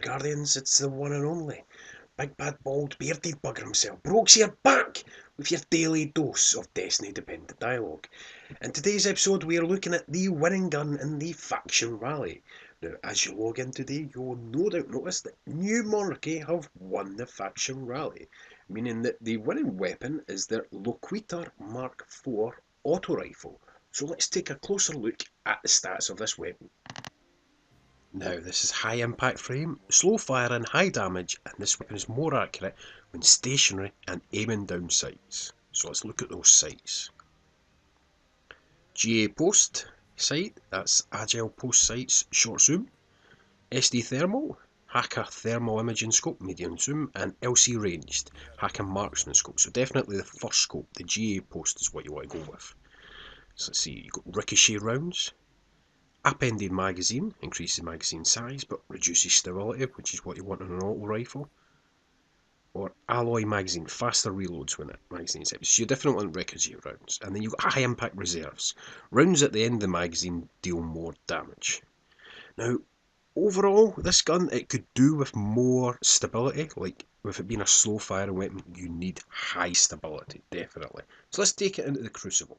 Guardians, it's the one and only big bad bald bearded bugger himself, Brogues here, back with your daily dose of Destiny dependent dialogue. In today's episode we are looking at the winning gun in the faction rally. Now as you log in today you'll no doubt notice that New Monarchy have won the faction rally, meaning that the winning weapon is their Loquitor IV auto rifle. So let's take a closer look at the stats of this weapon. Now this is high impact frame, slow fire and high damage, and this weapon is more accurate when stationary and aiming down sights. So let's look at those sights. GA post sight, that's agile post sights short zoom. SD thermal, hacker thermal imaging scope medium zoom, and LC ranged, hacker marksman scope. So definitely the first scope, the GA post is what you want to go with. So let's see, you've got ricochet rounds. Upended magazine, increases magazine size but reduces stability, which is what you want on an auto rifle. Or alloy magazine, faster reloads when that magazine is empty. So you definitely want ricochet rounds. And then you've got high impact reserves. Rounds at the end of the magazine deal more damage. Now, overall, this gun, it could do with more stability. Like, with it being a slow firing weapon, you need high stability, definitely. So let's take it into the Crucible.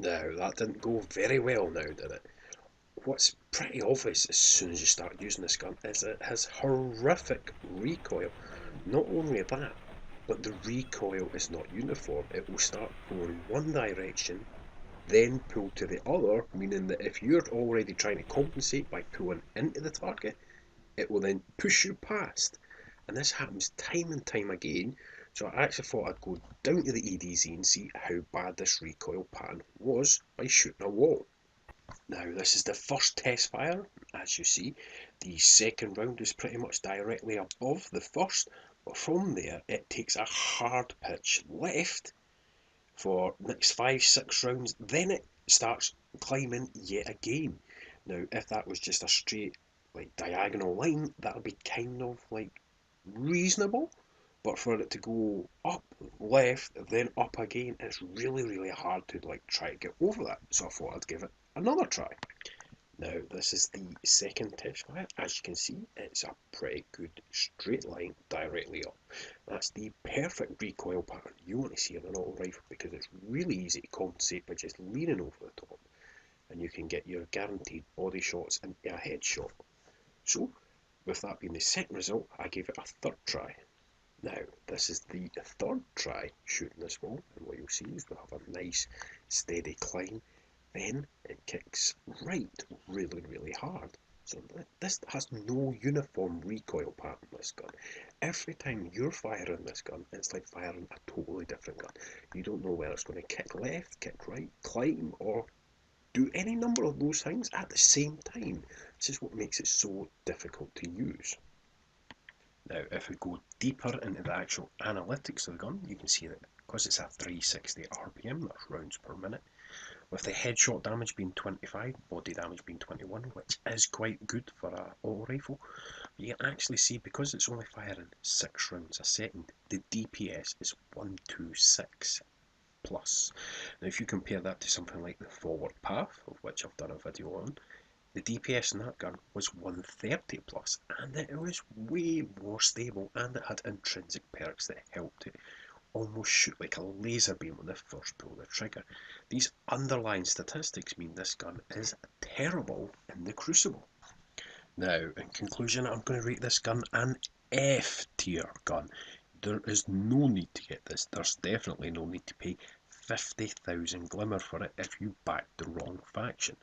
Now, that didn't go very well now, did it? What's pretty obvious as soon as you start using this gun is it has horrific recoil. Not only that, but the recoil is not uniform. It will start going one direction, then pull to the other, meaning that if you're already trying to compensate by pulling into the target, it will then push you past. And this happens time and time again. So I actually thought I'd go down to the EDZ and see how bad this recoil pattern was by shooting a wall. Now this is the first test fire. As you see, the second round is pretty much directly above the first, but from there it takes a hard pitch left for next 5-6 rounds, then it starts climbing yet again. Now if that was just a straight like diagonal line, that would be kind of like reasonable, but for it to go up, left, then up again, it's really hard to like try to get over that. So I thought I'd give it another try. Now this is the second test fire. As you can see, it's a pretty good straight line directly up. That's the perfect recoil pattern you want to see on an auto rifle, because it's really easy to compensate by just leaning over the top, and you can get your guaranteed body shots and a headshot. So with that being the second result, I gave it a third try. Now this is the third try shooting this wall, and what you'll see is we'll have a nice steady climb, then it kicks right really hard. So this has no uniform recoil pattern, this gun. Every time you're firing this gun, it's like firing a totally different gun. You don't know whether it's going to kick left, kick right, climb, or do any number of those things at the same time. This is what makes it so difficult to use. Now if we go deeper into the actual analytics of the gun, you can see that because it's a 360 RPM, that's rounds per minute, with the headshot damage being 25, body damage being 21, which is quite good for an auto rifle. But you can actually see, because it's only firing 6 rounds a second, the DPS is 126 plus. Now if you compare that to something like the Forward Path, of which I've done a video on, the DPS in that gun was 130 plus, and it was way more stable, and it had intrinsic perks that helped it almost shoot like a laser beam when they first pull the trigger. These underlying statistics mean this gun is terrible in the Crucible. Now, in conclusion, I'm going to rate this gun an F tier gun. There is no need to get this. There's definitely no need to pay 50,000 glimmer for it if you back the wrong faction.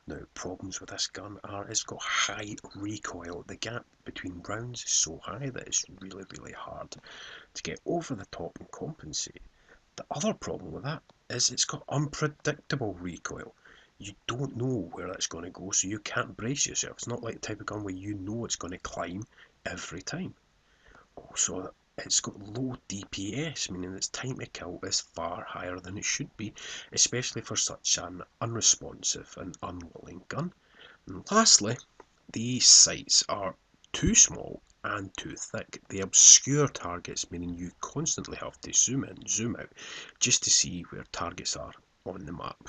Now, problems with this gun are it's got high recoil. The gap between rounds is so high that it's really hard to get over the top and compensate. The other problem with that is it's got unpredictable recoil. You don't know where that's going to go, so you can't brace yourself. It's not like the type of gun where you know it's going to climb every time. Also, It's got low DPS, meaning its time to kill is far higher than it should be, especially for such an unresponsive and unwilling gun. And lastly, these sights are too small and too thick. They obscure targets, meaning you constantly have to zoom in, zoom out, just to see where targets are on the map.